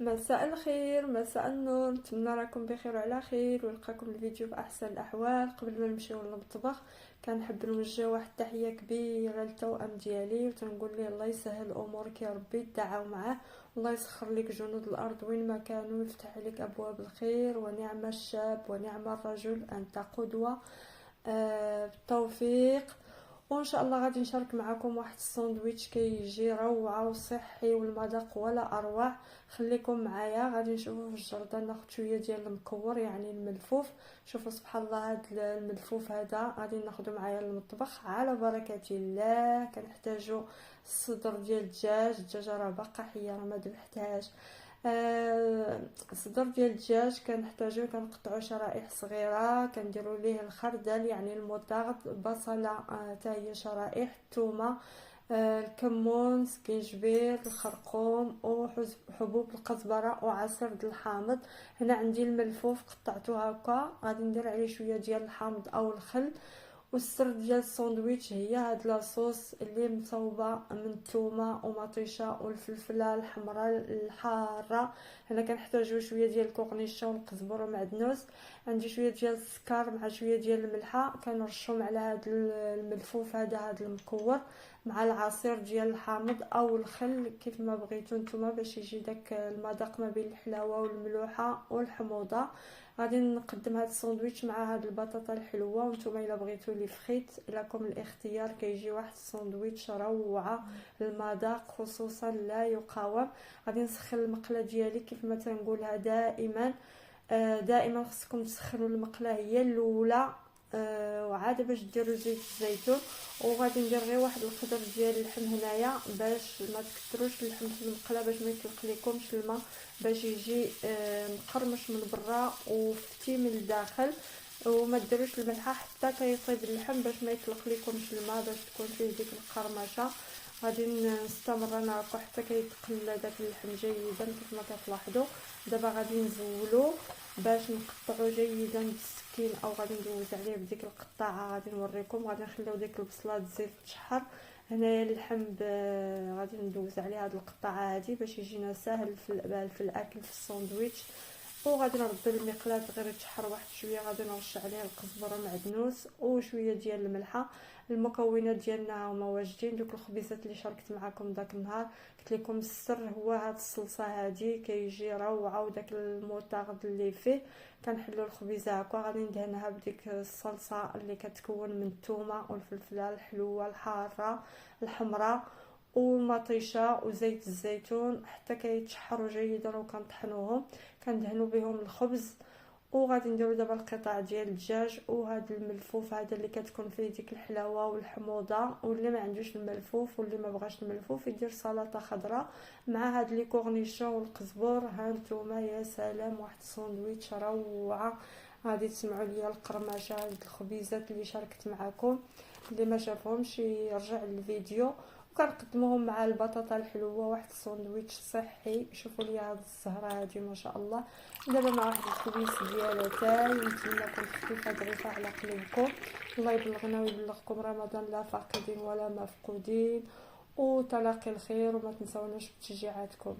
مساء الخير، مساء النور، نتمنى راكم بخير وعلى خير ويلقاكم الفيديو باحسن الاحوال. قبل ما نمشيو للمطبخ كنحب نوجه واحد التحيه كبيره للتوأم ديالي وتنقول ليه الله يسهل امورك يا ربي، دعاو معاه الله يسخر لك جنود الارض وين ما كانوا، ويفتح عليك ابواب الخير. ونعم الشاب ونعم الرجل، انت قدوه. بالتوفيق. وان شاء الله غادي نشارك معكم واحد الساندويتش كيجي روعه وصحي والمذاق ولا اروع. خليكم معايا، غادي نشوفوا في الجردة ناخذ شويه ديال المكور يعني الملفوف. شوفوا سبحان الله، هذا الملفوف هذا غادي ناخذه معايا للمطبخ على بركه الله. كنحتاجوا الصدر ديال الدجاجه راه باقا حيه، راه ما ذبحتهاش. صدر ديال الدجاج كنحتاجوه، كنقطعوه شرائح صغيره، كنديروا ليه الخردل يعني المطاغ، بصله حتى هي شرائح، الثومه، الكمون، سكينجبير، الخرقوم، وحبوب القزبره وعصير الحامض. هنا عندي الملفوف قطعته هكا، غادي ندير عليه شويه ديال الحامض او الخل. والسر ديال الساندويتش هي هاد لاصوص اللي مصوبه من الثومه ومطيشه والفلفله الحمراء الحاره. هنا كنحتاجو شويه ديال الكورنيشون والقزبر ومعدنوس. عندي شويه ديال السكر مع شويه ديال الملحه، كنرشهم على هاد الملفوف هذا، هاد المكور، مع العصير ديال الحامض او الخل كيف ما بغيتو نتوما، باش يجي داك المذاق ما بين الحلاوه والملوحه والحموضه. غادي نقدم هذا الساندويتش مع هذه البطاطا الحلوه، وانتم الا بغيتوا لي فخيت لكم الاختيار، كيجي واحد الساندويتش روعه المذاق خصوصا لا يقاوم. غادي نسخن المقله ديالي كيف ما تنقولها دائما. دائما خصكم تسخنوا المقله هي الاولى، وعاد باش ديروا زيت الزيتون. وغادي ندير غير واحد القدر ديال اللحم هنايا باش ما تكثروش اللحم في المقله، باش ما يطلق لكمش الماء، باش يجي مقرمش من برا وفتي من الداخل. وما ديروش الملحه حتى كيطيب اللحم باش ما يطلق لكمش الماء، باش تكون فيه ديك القرمشه. غادي نستمر انا هكا حتى كيتقلى داك اللحم جيدا كيف ما كتلاحظوا. دابا غادي نزولو باش نقطعو جيدا بالسكين، او غادي ندوز عليه بديك القطاعه. غادي نوريكم، غادي نخليو ديك البصله تزيد تشحر. هنايا اللحم غادي ندوز عليه هاد القطاعه هادي باش يجينا ساهل في الاكل في الساندويتش. وغادي نرد المقلاة غير تشحر واحد شويه، غادي نرش عليها القزبره معدنوس وشويه ديال الملحه. المكونات ديالنا هما واجدين. دوك الخبيزات اللي شاركت معكم داك النهار قلت لكم السر هو هاد الصلصه هادي، كيجي روعه، وداك الموطاغ اللي فيه. كنحلو الخبيزه هكا، غادي ندهنها بديك الصلصه اللي كتكون من الثومه والفلفله الحلوه الحاره الحمراء والمطيشه وزيت الزيتون حتى كيتشحروا جيدا، وكنطحنوهم كندهنوا بهم الخبز. وغادي نديرو دابا القطع ديال الدجاج وهذا الملفوف هذا اللي كتكون فيه ديك الحلاوه والحموضه. واللي ما عندوش الملفوف واللي ما بغاش الملفوف يدير سلطه خضراء مع هاد لي كورنيشون والقزبر. ها نتوما يا سلام، واحد الساندويتش روعه. غادي تسمعوا ليا القرمشه، هاد الخبيزات اللي شاركت معكم، اللي ما شافهمش يرجع للفيديو. وكنقدموهم مع البطاطا الحلوه، واحد الساندويتش صحي. شوفوا لي هاد الزهره هادي ما شاء الله. دابا مع واحد الخبيز ديالها تاي، نتمنى تكون خفيفه ظريفه على قلوبكم. الله يبلغنا ويبلغكم رمضان لا فاقدين ولا مفقودين، وتلاقي الخير، وما تنسوناش بتشجيعاتكم.